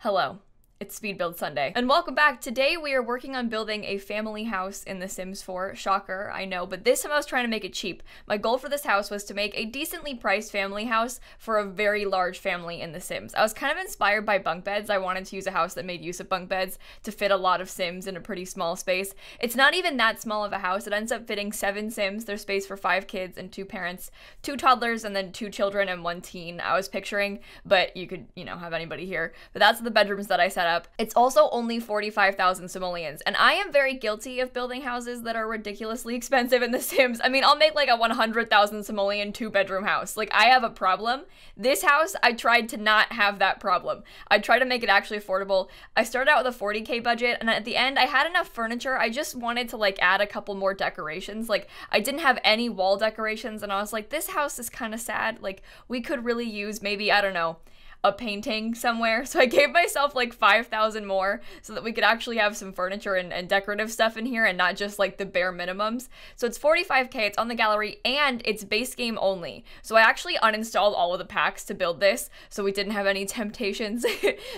Hello, it's Speed Build Sunday, and welcome back. Today we are working on building a family house in The Sims 4. Shocker, I know, but this time I was trying to make it cheap. My goal for this house was to make a decently priced family house for a very large family in The Sims. I was kind of inspired by bunk beds. I wanted to use a house that made use of bunk beds to fit a lot of Sims in a pretty small space. It's not even that small of a house. It ends up fitting 7 Sims. There's space for 5 kids and 2 parents, 2 toddlers, and then 2 children and 1 teen I was picturing, but you could, have anybody here. But that's the bedrooms that I set up. It's also only 45,000 simoleons, and I am very guilty of building houses that are ridiculously expensive in The Sims. I mean, I'll make like a 100,000 simoleon 2-bedroom house. Like, I have a problem. This house, I tried to not have that problem. I tried to make it actually affordable. I started out with a 40K budget, and at the end, I had enough furniture. I just wanted to like add a couple more decorations. Like, I didn't have any wall decorations, and I was like, this house is kind of sad. Like, we could really use maybe, I don't know, a painting somewhere. So I gave myself like 5,000 more so that we could actually have some furniture and decorative stuff in here and not just like the bare minimums. So it's 45K, it's on the gallery, and it's base game only. So I actually uninstalled all of the packs to build this so we didn't have any temptations.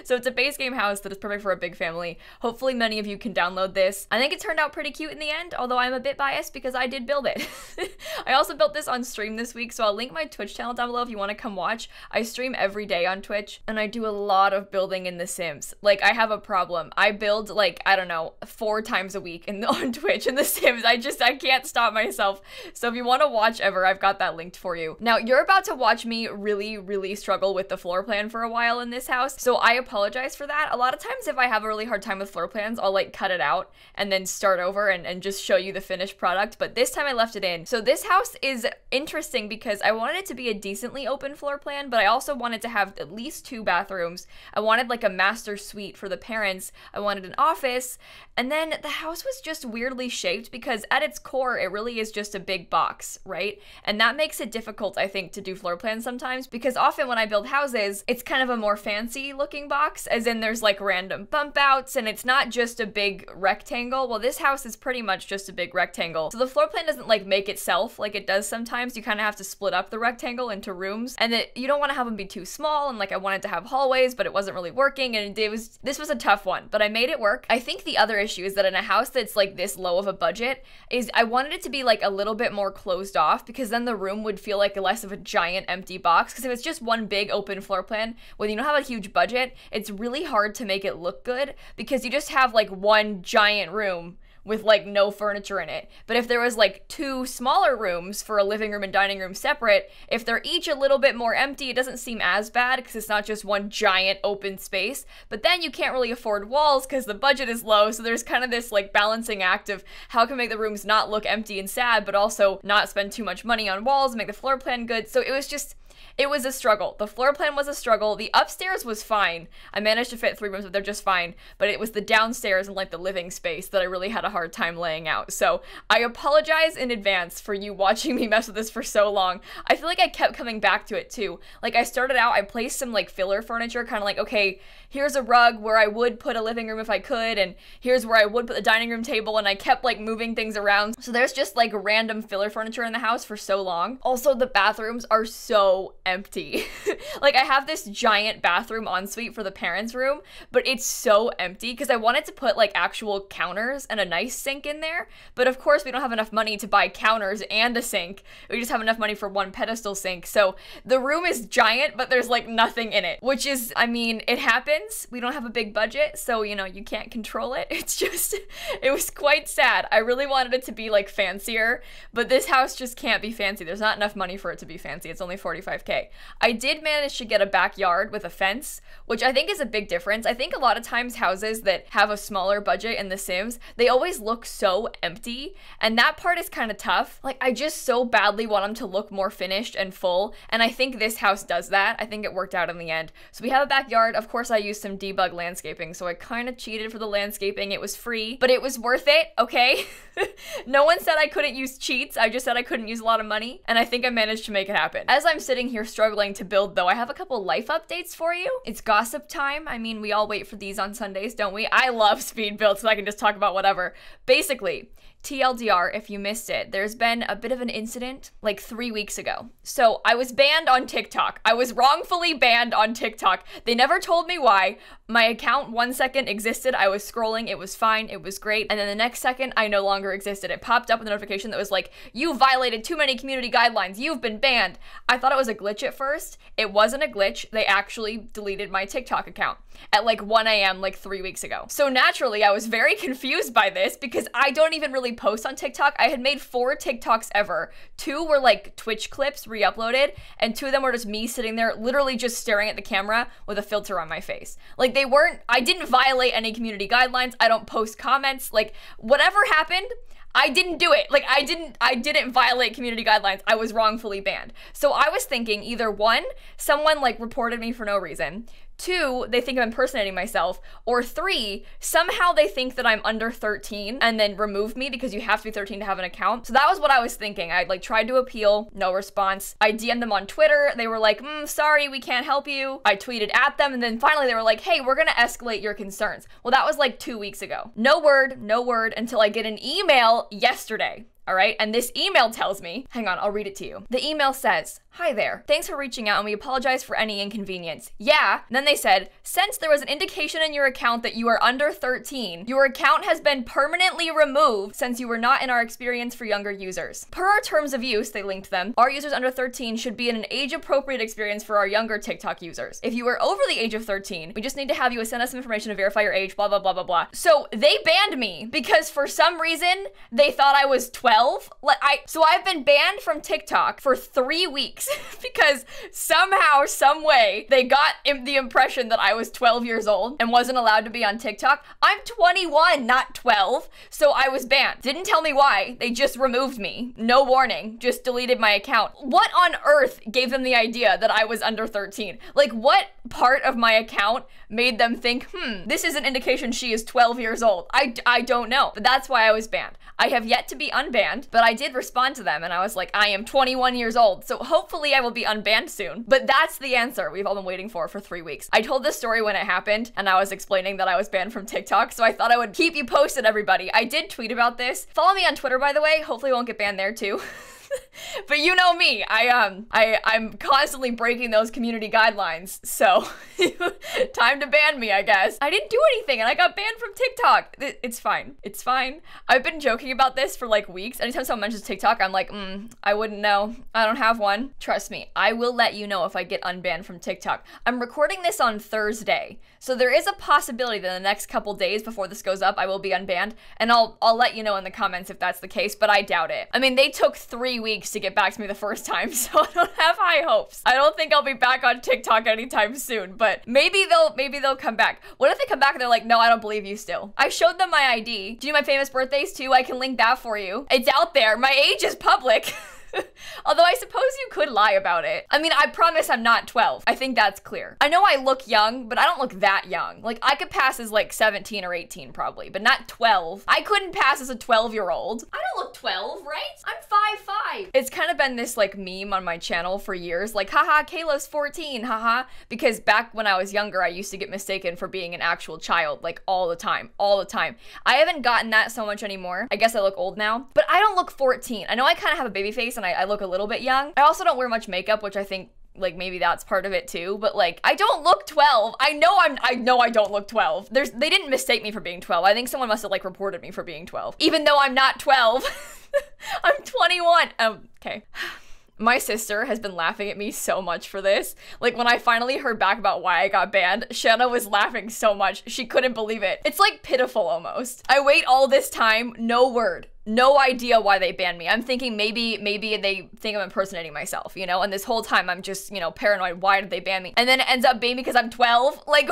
So it's a base game house that is perfect for a big family. Hopefully many of you can download this. I think it turned out pretty cute in the end, although I'm a bit biased because I did build it. I also built this on stream this week, so I'll link my Twitch channel down below if you want to come watch. I stream every day on Twitch, and I do a lot of building in The Sims. Like, I have a problem. I build like, I don't know, 4 times a week on Twitch in The Sims. I can't stop myself. So if you want to watch ever, I've got that linked for you. Now, you're about to watch me really struggle with the floor plan for a while in this house, so I apologize for that. A lot of times if I have a really hard time with floor plans, I'll like cut it out and then start over and just show you the finished product, but this time I left it in. So this house is interesting because I wanted it to be a decently open floor plan, but I also wanted to have at least 2 bathrooms. I wanted like a master suite for the parents. I wanted an office, and then the house was just weirdly shaped because at its core, it really is just a big box, right? And that makes it difficult, I think, to do floor plans sometimes, because often when I build houses, it's kind of a more fancy looking box, as in there's like random bump outs, and it's not just a big rectangle. Well, this house is pretty much just a big rectangle. So the floor plan doesn't like make itself like it does sometimes. You kind of have to split up the rectangle into rooms, and you don't want to have them be too small, and like I wanted to have hallways, but it wasn't really working, and this was a tough one, but I made it work. I think the other issue is that in a house that's like this low of a budget is I wanted it to be like a little bit more closed off, because then the room would feel like less of a giant empty box, because if it's just one big open floor plan, when you don't have a huge budget, it's really hard to make it look good, because you just have like one giant room with like no furniture in it. But if there was like 2 smaller rooms for a living room and dining room separate, if they're each a little bit more empty, it doesn't seem as bad because it's not just one giant open space. But then you can't really afford walls because the budget is low, so there's kind of this like balancing act of how can make the rooms not look empty and sad, but also not spend too much money on walls and make the floor plan good. So it was a struggle. The floor plan was a struggle. The upstairs was fine. I managed to fit 3 rooms, but they're just fine. But it was the downstairs and like the living space that I really had a hard time laying out. So I apologize in advance for you watching me mess with this for so long. I feel like I kept coming back to it too. Like, I started out, I placed some like filler furniture, kind of like, okay, here's a rug where I would put a living room if I could, and here's where I would put the dining room table, and I kept like moving things around. So there's just like random filler furniture in the house for so long. Also, the bathrooms are so empty. Like, I have this giant bathroom ensuite for the parents' room, but it's so empty because I wanted to put like actual counters and a nice sink in there, but of course we don't have enough money to buy counters and a sink. We just have enough money for one pedestal sink. So the room is giant, but there's like nothing in it, which is, I mean, it happens. We don't have a big budget, so you can't control it. It's just, it was quite sad. I really wanted it to be like fancier, but this house just can't be fancy. There's not enough money for it to be fancy. It's only 45K. I did manage to get a backyard with a fence, which I think is a big difference. I think a lot of times houses that have a smaller budget in The Sims, they always look so empty, and that part is kind of tough. Like, I just so badly want them to look more finished and full, and I think this house does that. I think it worked out in the end. So we have a backyard. Of course, I used some debug landscaping, so I kind of cheated for the landscaping. It was free, but it was worth it, okay? No one said I couldn't use cheats. I just said I couldn't use a lot of money, and I think I managed to make it happen. As I'm sitting here you're struggling to build though, I have a couple life updates for you. It's gossip time. I mean, we all wait for these on Sundays, don't we? I love speed builds so I can just talk about whatever. Basically, TLDR, if you missed it, there's been a bit of an incident like 3 weeks ago. So I was banned on TikTok. I was wrongfully banned on TikTok. They never told me why. My account 1 second existed. I was scrolling. It was fine. It was great. And then the next second, I no longer existed. It popped up with a notification that was like, you violated too many community guidelines. You've been banned. I thought it was a glitch at first. It wasn't a glitch. They actually deleted my TikTok account at like 1 a.m. like 3 weeks ago. So naturally, I was very confused by this because I don't even really post on TikTok. I had made 4 TikToks ever. 2 were like Twitch clips re-uploaded, and 2 of them were just me sitting there literally just staring at the camera with a filter on my face. Like I didn't violate any community guidelines. I don't post comments. Like whatever happened, I didn't do it. Like I didn't violate community guidelines. I was wrongfully banned. So I was thinking either 1, someone like reported me for no reason. 2, they think I'm impersonating myself, or 3, somehow they think that I'm under 13 and then removed me because you have to be 13 to have an account. So that was what I was thinking. I like tried to appeal, no response. I DM'd them on Twitter. They were like, sorry, we can't help you. I tweeted at them, and then finally they were like, hey, we're gonna escalate your concerns. Well, that was like 2 weeks ago. No word until I get an email yesterday. All right, and this email tells me, hang on, I'll read it to you. The email says, hi there, thanks for reaching out and we apologize for any inconvenience. Yeah, and then they said, since there was an indication in your account that you are under 13, your account has been permanently removed since you were not in our experience for younger users. Per our terms of use, they linked them, our users under 13 should be in an age-appropriate experience for our younger TikTok users. If you are over the age of 13, we just need to have you send us some information to verify your age, blah, blah, blah, blah, blah. So they banned me because for some reason, they thought I was 12. So I've been banned from TikTok for 3 weeks because somehow, some way, they got the impression that I was 12 years old and wasn't allowed to be on TikTok. I'm 21, not 12, so I was banned. Didn't tell me why. They just removed me. No warning, just deleted my account. What on earth gave them the idea that I was under 13? Like, what part of my account made them think, this is an indication she is 12 years old? I don't know, but that's why I was banned. I have yet to be unbanned, but I did respond to them and I was like, I am 21 years old, so hopefully I will be unbanned soon. But that's the answer we've all been waiting for 3 weeks. I told this story when it happened and I was explaining that I was banned from TikTok, so I thought I would keep you posted, everybody. I did tweet about this. Follow me on Twitter, by the way. Hopefully I won't get banned there too. But you know me, I'm constantly breaking those community guidelines, so time to ban me, I guess. I didn't do anything and I got banned from TikTok. It's fine. It's fine. I've been joking about this for like weeks. Anytime someone mentions TikTok, I'm like, I wouldn't know. I don't have one. Trust me, I will let you know if I get unbanned from TikTok. I'm recording this on Thursday, so there is a possibility that in the next couple days before this goes up, I will be unbanned, and I'll let you know in the comments if that's the case, but I doubt it. I mean, they took 3 weeks to get back to me the first time, so I don't have high hopes. I don't think I'll be back on TikTok anytime soon, but maybe they'll come back. What if they come back and they're like, no, I don't believe you still? I showed them my ID. Do you know my famous birthdays too? I can link that for you. It's out there. My age is public. Although I suppose you could lie about it. I mean, I promise I'm not 12. I think that's clear. I know I look young, but I don't look that young. Like, I could pass as like 17 or 18 probably, but not 12. I couldn't pass as a 12-year-old. I don't look 12, right? I'm 5'5". It's kind of been this like meme on my channel for years, like, haha, Kayla's 14, haha. Because back when I was younger, I used to get mistaken for being an actual child, like all the time. I haven't gotten that so much anymore. I guess I look old now, but I don't look 14. I know I kind of have a baby face and I look a little bit young. I also don't wear much makeup, which I think like maybe that's part of it too, but like I don't look 12. I know I don't look 12. They didn't mistake me for being 12. I think someone must have like reported me for being 12, even though I'm not 12. I'm 21. Okay. My sister has been laughing at me so much for this. Like, when I finally heard back about why I got banned, Shanna was laughing so much. She couldn't believe it. It's like pitiful almost. I wait all this time, no word. No idea why they banned me. I'm thinking maybe they think I'm impersonating myself, you know? And this whole time I'm just, you know, paranoid. Why did they ban me? And then it ends up being because I'm 12. Like,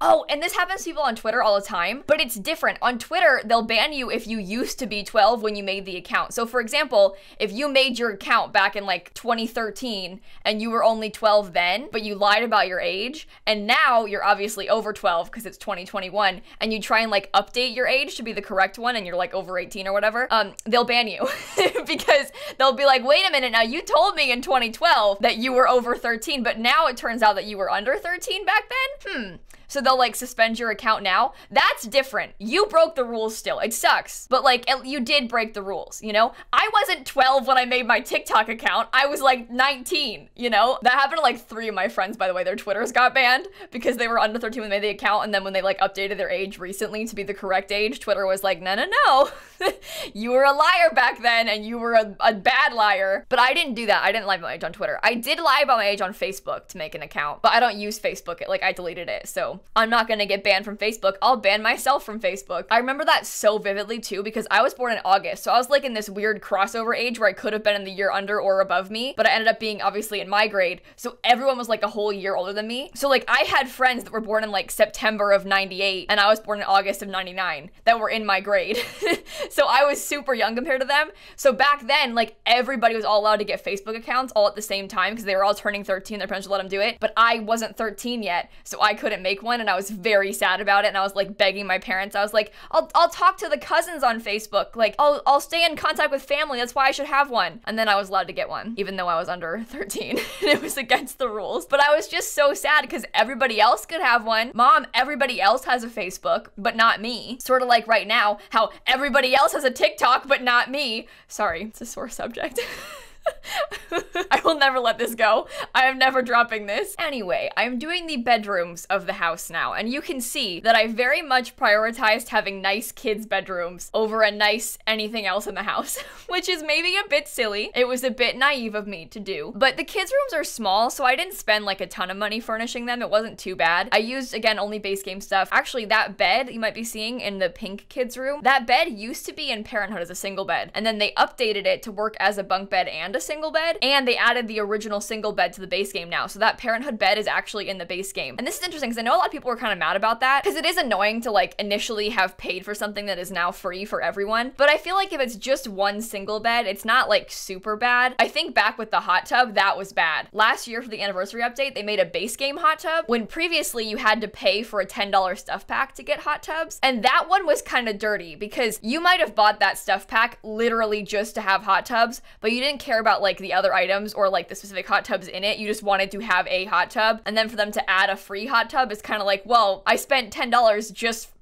Oh, and this happens to people on Twitter all the time, but it's different. On Twitter, they'll ban you if you used to be 12 when you made the account. So for example, if you made your account back in like 2013 and you were only 12 then, but you lied about your age, and now you're obviously over 12 because it's 2021, and you try and like update your age to be the correct one and you're like over 18 or whatever, they'll ban you because they'll be like, wait a minute, now you told me in 2012 that you were over 13, but now it turns out that you were under 13 back then? So they'll like suspend your account now. That's different. You broke the rules still. It sucks, but like you did break the rules, you know? I wasn't 12 when I made my TikTok account. I was like 19, you know? That happened to like 3 of my friends, by the way. Their Twitters got banned because they were under 13 when they made the account, and then when they like updated their age recently to be the correct age, Twitter was like, no, no, no. You were a liar back then, and you were a bad liar. But I didn't do that. I didn't lie about my age on Twitter. I did lie about my age on Facebook to make an account, but I don't use Facebook. Like, I deleted it, so I'm not gonna get banned from Facebook. I'll ban myself from Facebook. I remember that so vividly too because I was born in August, so I was like in this weird crossover age where I could have been in the year under or above me, but I ended up being obviously in my grade, so everyone was like a whole year older than me. So like I had friends that were born in like September of 98 and I was born in August of 99 that were in my grade. So I was super young compared to them. So back then, like everybody was all allowed to get Facebook accounts all at the same time because they were all turning 13. Their parents would let them do it, but I wasn't 13 yet, so I couldn't make one, and I was very sad about it, and I was like begging my parents. I was like, I'll talk to the cousins on Facebook, like I'll stay in contact with family, that's why I should have one. And then I was allowed to get one even though I was under 13 and it was against the rules. But I was just so sad because everybody else could have one. Mom, everybody else has a Facebook but not me. Sort of like right now how everybody else has a TikTok but not me. Sorry, it's a sore subject. I will never let this go. I am never dropping this. Anyway, I'm doing the bedrooms of the house now, and you can see that I very much prioritized having nice kids' bedrooms over a nice anything else in the house, which is maybe a bit silly. It was a bit naive of me to do, but the kids' rooms are small, so I didn't spend like a ton of money furnishing them. It wasn't too bad. I used, again, only base game stuff. Actually, that bed you might be seeing in the pink kids' room, that bed used to be in Parenthood as a single bed, and then they updated it to work as a bunk bed and a single bed, and they added the original single bed to the base game now, so that Parenthood bed is actually in the base game. And this is interesting because I know a lot of people were kind of mad about that because it is annoying to like initially have paid for something that is now free for everyone, but I feel like if it's just one single bed, it's not like super bad. I think back with the hot tub, that was bad. Last year for the anniversary update, they made a base game hot tub when previously you had to pay for a $10 stuff pack to get hot tubs, and that one was kind of dirty because you might have bought that stuff pack literally just to have hot tubs, but you didn't care about like the other items or like the specific hot tubs in it. You just wanted to have a hot tub, and then for them to add a free hot tub is kind of like, well, I spent $10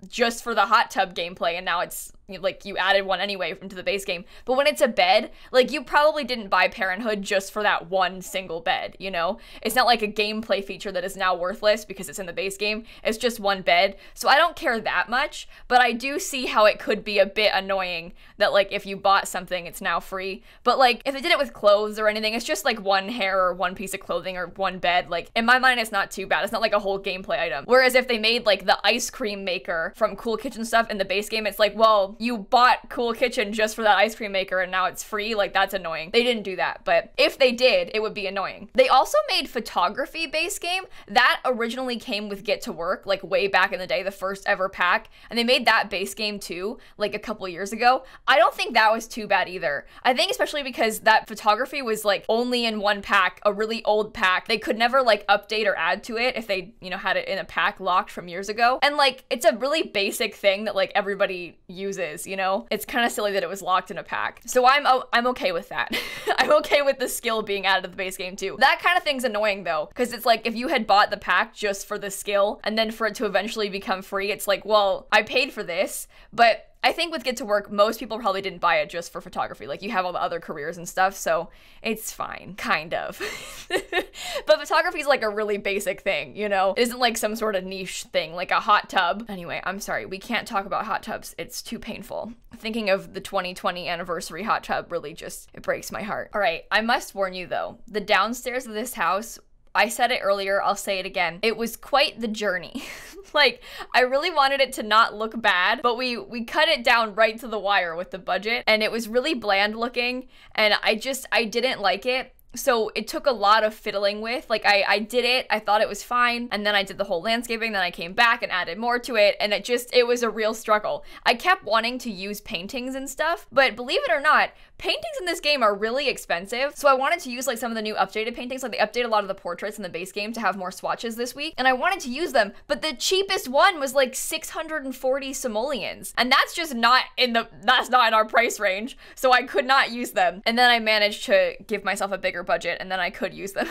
just for the hot tub gameplay, and now it's like you added one anyway into the base game. But when it's a bed, like you probably didn't buy Parenthood just for that one single bed, you know? It's not like a gameplay feature that is now worthless because it's in the base game. It's just one bed. So I don't care that much, but I do see how it could be a bit annoying that like if you bought something, it's now free. But like if they did it with clothes or anything, it's just like one hair or one piece of clothing or one bed. Like in my mind, it's not too bad. It's not like a whole gameplay item. Whereas if they made like the ice cream maker from Cool Kitchen stuff in the base game, it's like, well, you bought Cool Kitchen just for that ice cream maker and now it's free. Like that's annoying. They didn't do that, but if they did, it would be annoying. They also made photography base game. That originally came with Get to Work, like way back in the day, the first ever pack, and they made that base game too, like a couple years ago. I don't think that was too bad either. I think especially because that photography was like only in one pack, a really old pack. They could never like update or add to it if they, you know, had it in a pack locked from years ago. And like, it's a really basic thing that like everybody uses, you know? It's kind of silly that it was locked in a pack. So I'm okay with that. I'm okay with the skill being added to the base game too. That kind of thing's annoying though, because it's like if you had bought the pack just for the skill and then for it to eventually become free, it's like, well, I paid for this, but I think with Get to Work, most people probably didn't buy it just for photography. Like you have all the other careers and stuff, so it's fine, kind of. But photography is like a really basic thing, you know? It isn't like some sort of niche thing, like a hot tub. Anyway, I'm sorry, we can't talk about hot tubs. It's too painful. Thinking of the 2020 anniversary hot tub really just, it breaks my heart. All right, I must warn you though, the downstairs of this house, I said it earlier, I'll say it again. It was quite the journey. Like, I really wanted it to not look bad, but we cut it down right to the wire with the budget, and it was really bland looking, and I didn't like it. So it took a lot of fiddling with. Like I did it, I thought it was fine, and then I did the whole landscaping, then I came back and added more to it, and it was a real struggle. I kept wanting to use paintings and stuff, but believe it or not, paintings in this game are really expensive. So I wanted to use like some of the new updated paintings, like they update a lot of the portraits in the base game to have more swatches this week, and I wanted to use them, but the cheapest one was like 640 simoleons, and that's just not in our price range, so I could not use them. And then I managed to give myself a bigger budget, and then I could use them.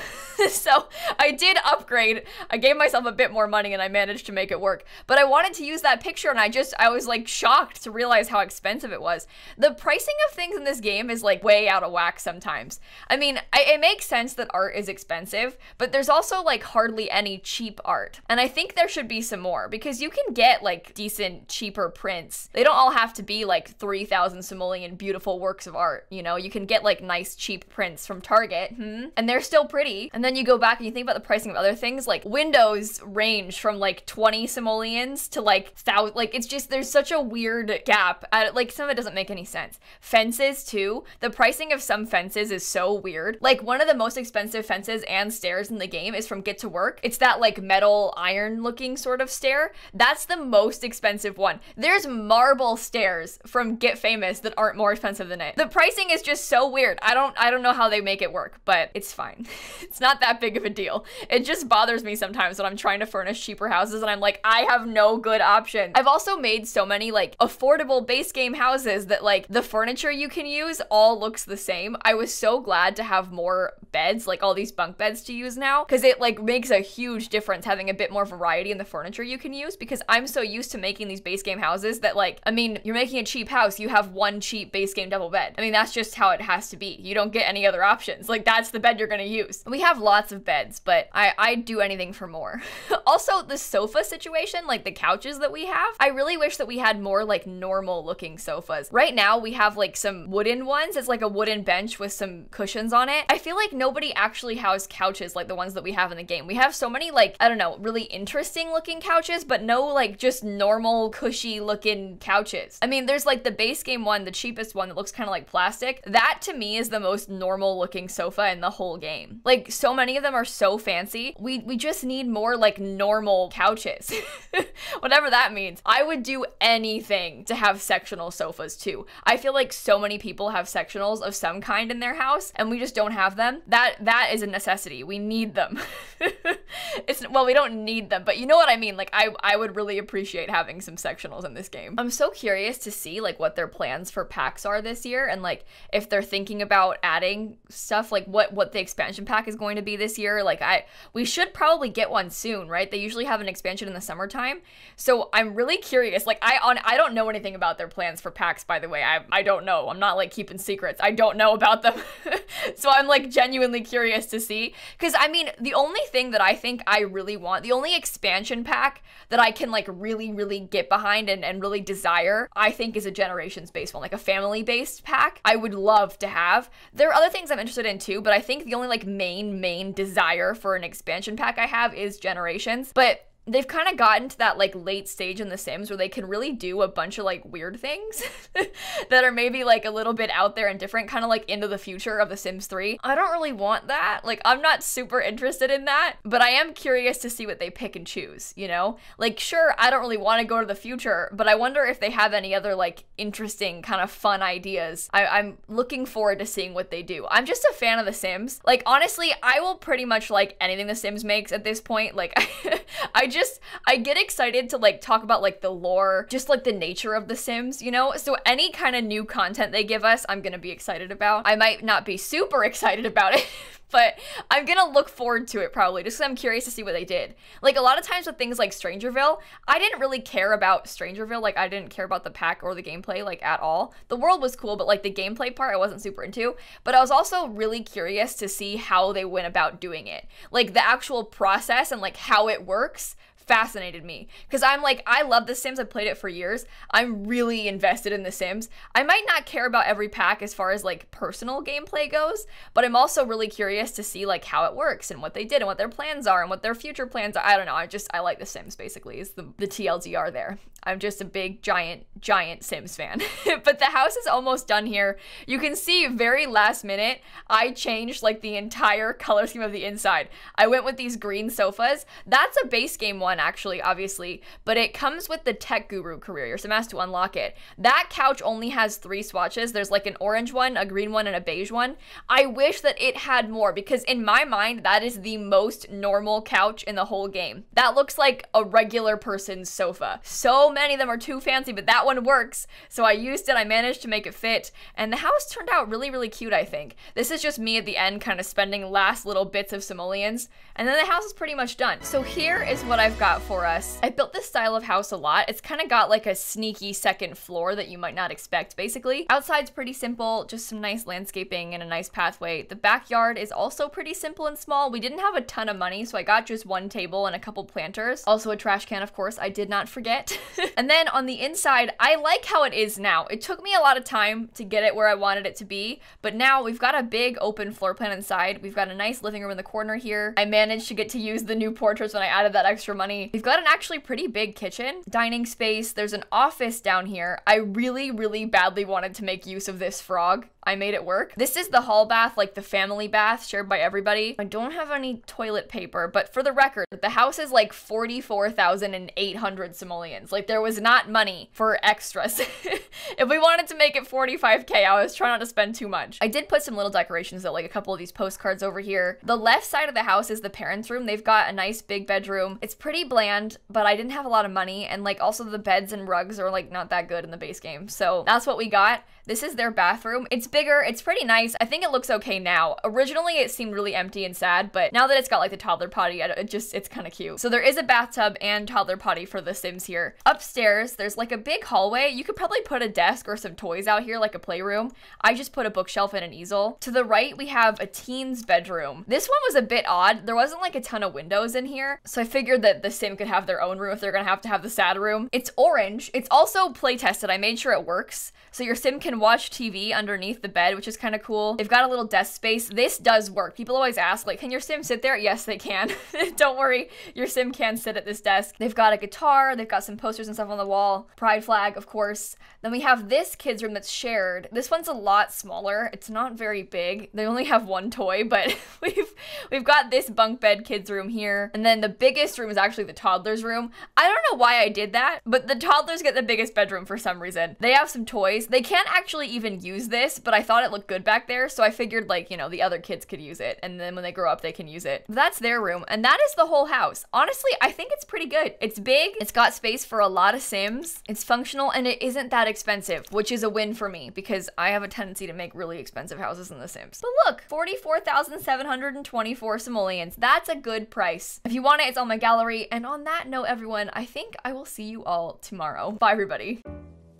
So I did upgrade. I gave myself a bit more money and I managed to make it work. But I wanted to use that picture, and I was like shocked to realize how expensive it was. The pricing of things in this game is like way out of whack sometimes. I mean, it makes sense that art is expensive, but there's also like hardly any cheap art. And I think there should be some more, because you can get like decent, cheaper prints. They don't all have to be like 3,000 simoleon beautiful works of art, you know? You can get like nice, cheap prints from Target, and they're still pretty. And then you go back and you think about the pricing of other things, like windows range from like 20 simoleons to like 1,000. Like it's just, there's such a weird gap. Like some of it doesn't make any sense. Fences too. The pricing of some fences is so weird. Like one of the most expensive fences and stairs in the game is from Get to Work. It's that like metal iron looking sort of stair. That's the most expensive one. There's marble stairs from Get Famous that aren't more expensive than it. The pricing is just so weird. I don't know how they make it work, but it's fine. It's not that big of a deal. It just bothers me sometimes when I'm trying to furnish cheaper houses and I'm like, I have no good options. I've also made so many like affordable base game houses that like the furniture you can use all looks the same. I was so glad to have more beds, like all these bunk beds to use now, because it like makes a huge difference having a bit more variety in the furniture you can use, because I'm so used to making these base game houses that like, I mean, you're making a cheap house, you have one cheap base game double bed. I mean, that's just how it has to be. You don't get any other options. Like that's the bed you're gonna use. We have lots of beds, but I'd do anything for more. Also, the sofa situation, like the couches that we have, I really wish that we had more like normal looking sofas. Right now we have like some wooden ones. It's like a wooden bench with some cushions on it. I feel like nobody actually has couches like the ones that we have in the game. We have so many like, I don't know, really interesting looking couches, but no like just normal cushy looking couches. I mean, there's like the base game one, the cheapest one that looks kind of like plastic. That to me is the most normal looking sofa in the whole game. Like so many of them are so fancy. We just need more like normal couches. Whatever that means. I would do anything to have sectional sofas too. I feel like so many people have sectionals of some kind in their house and we just don't have them. That is a necessity. We need them. Well, we don't need them, but you know what I mean? Like I would really appreciate having some sectionals in this game. I'm so curious to see like what their plans for packs are this year, and like if they're thinking about adding stuff, like what the expansion pack is going to be this year. Like we should probably get one soon, right? They usually have an expansion in the summertime. So I'm really curious. Like I don't know anything about their plans for packs, by the way. I don't know. I'm not like keeping secrets. I don't know about them. So I'm like genuinely curious to see, because I mean, the only thing that I think I really want, the only expansion pack that I can like really get behind and really desire, I think is a generations based one, like a family based pack. I would love to have. There are other things I'm interested in too, but I think the only like main desire for an expansion pack I have is generations. But they've kind of gotten to that like late stage in The Sims where they can really do a bunch of like weird things that are maybe like a little bit out there and different, kind of like into the future of The Sims 3. I don't really want that. Like I'm not super interested in that, but I am curious to see what they pick and choose, you know? Like sure, I don't really want to go to the future, but I wonder if they have any other like interesting kind of fun ideas. I'm looking forward to seeing what they do. I'm just a fan of The Sims. Like honestly, I will pretty much like anything The Sims makes at this point. Like I get excited to like talk about like the lore, just like the nature of The Sims, you know? So any kind of new content they give us, I'm gonna be excited about. I might not be super excited about it, but I'm gonna look forward to it probably, just because I'm curious to see what they did. Like a lot of times with things like Strangerville, I didn't really care about Strangerville. Like I didn't care about the pack or the gameplay like at all. The world was cool, but like the gameplay part I wasn't super into. But I was also really curious to see how they went about doing it. Like the actual process and like how it works fascinated me because I'm like, I love The Sims. I've played it for years. I'm really invested in The Sims. I might not care about every pack as far as like personal gameplay goes, but I'm also really curious to see like how it works and what they did and what their plans are and what their future plans are. I don't know. I like The Sims basically is the TLDR there. I'm just a big, giant Sims fan. But the house is almost done here. You can see very last minute, I changed like the entire color scheme of the inside. I went with these green sofas. That's a base game one actually, obviously, but it comes with the Tech Guru career. Your Sim has to unlock it. That couch only has 3 swatches. There's like an orange one, a green one, and a beige one. I wish that it had more because in my mind, that is the most normal couch in the whole game. That looks like a regular person's sofa. So many of them are too fancy, but that one works. So I used it, I managed to make it fit, and the house turned out really, really cute, I think. This is just me at the end kind of spending last little bits of simoleons, and then the house is pretty much done. So here is what I've got for us. I built this style of house a lot. It's kind of got like a sneaky second floor that you might not expect, basically. Outside's pretty simple, just some nice landscaping and a nice pathway. The backyard is also pretty simple and small. We didn't have a ton of money, so I got just 1 table and a couple planters. Also a trash can, of course, I did not forget. And then on the inside, I like how it is now. It took me a lot of time to get it where I wanted it to be, but now we've got a big open floor plan inside. We've got a nice living room in the corner here. I managed to get to use the new portraits when I added that extra money. We've got an actually pretty big kitchen, dining space. There's an office down here. I really, really badly wanted to make use of this frog. I made it work. This is the hall bath, like the family bath shared by everybody. I don't have any toilet paper, but for the record, the house is like 44,800 simoleons. Like there was not money for extras. If we wanted to make it 45K, I was trying not to spend too much. I did put some little decorations though, like a couple of these postcards over here. The left side of the house is the parents' room. They've got a nice big bedroom. It's pretty bland, but I didn't have a lot of money, and like also the beds and rugs are like not that good in the base game. So that's what we got. This is their bathroom. It's bigger, it's pretty nice. I think it looks okay now. Originally it seemed really empty and sad, but now that it's got like the toddler potty, it's kind of cute. So there is a bathtub and toddler potty for the Sims here. Upstairs, there's like a big hallway. You could probably put a desk or some toys out here, like a playroom. I just put a bookshelf and an easel. To the right, we have a teen's bedroom. This one was a bit odd. There wasn't like a ton of windows in here, so I figured that the Sim could have their own room if they're gonna have to have the sad room. It's orange. It's also play tested. I made sure it works. So your Sim can watch TV underneath the bed, which is kind of cool. They've got a little desk space. This does work. People always ask, like, can your Sim sit there? Yes, they can. Don't worry, your Sim can sit at this desk. They've got a guitar. They've got some posters and stuff on the wall. Pride flag, of course. Then we have this kid's room that's shared. This one's a lot smaller. It's not very big. They only have 1 toy, but we've got this bunk bed kid's room here. And then the biggest room is actually the toddler's room. I don't know why I did that, but the toddlers get the biggest bedroom for some reason. They have some toys. They can't actually even use this, but I thought it looked good back there, so I figured, like, you know, the other kids could use it, and then when they grow up, they can use it. That's their room, and that is the whole house. Honestly, I think it's pretty good. It's big, it's got space for a lot of Sims, it's functional, and it isn't that expensive, which is a win for me, because I have a tendency to make really expensive houses in The Sims. But look, 44,724 simoleons. That's a good price. If you want it, it's on my gallery, and on that note, everyone, I think I will see you all tomorrow. Bye, everybody.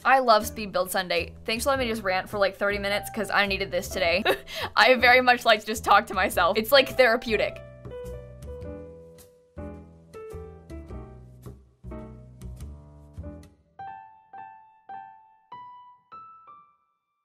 I love Speed Build Sunday. Thanks for letting me just rant for like 30 minutes because I needed this today. I very much like to just talk to myself. It's like therapeutic.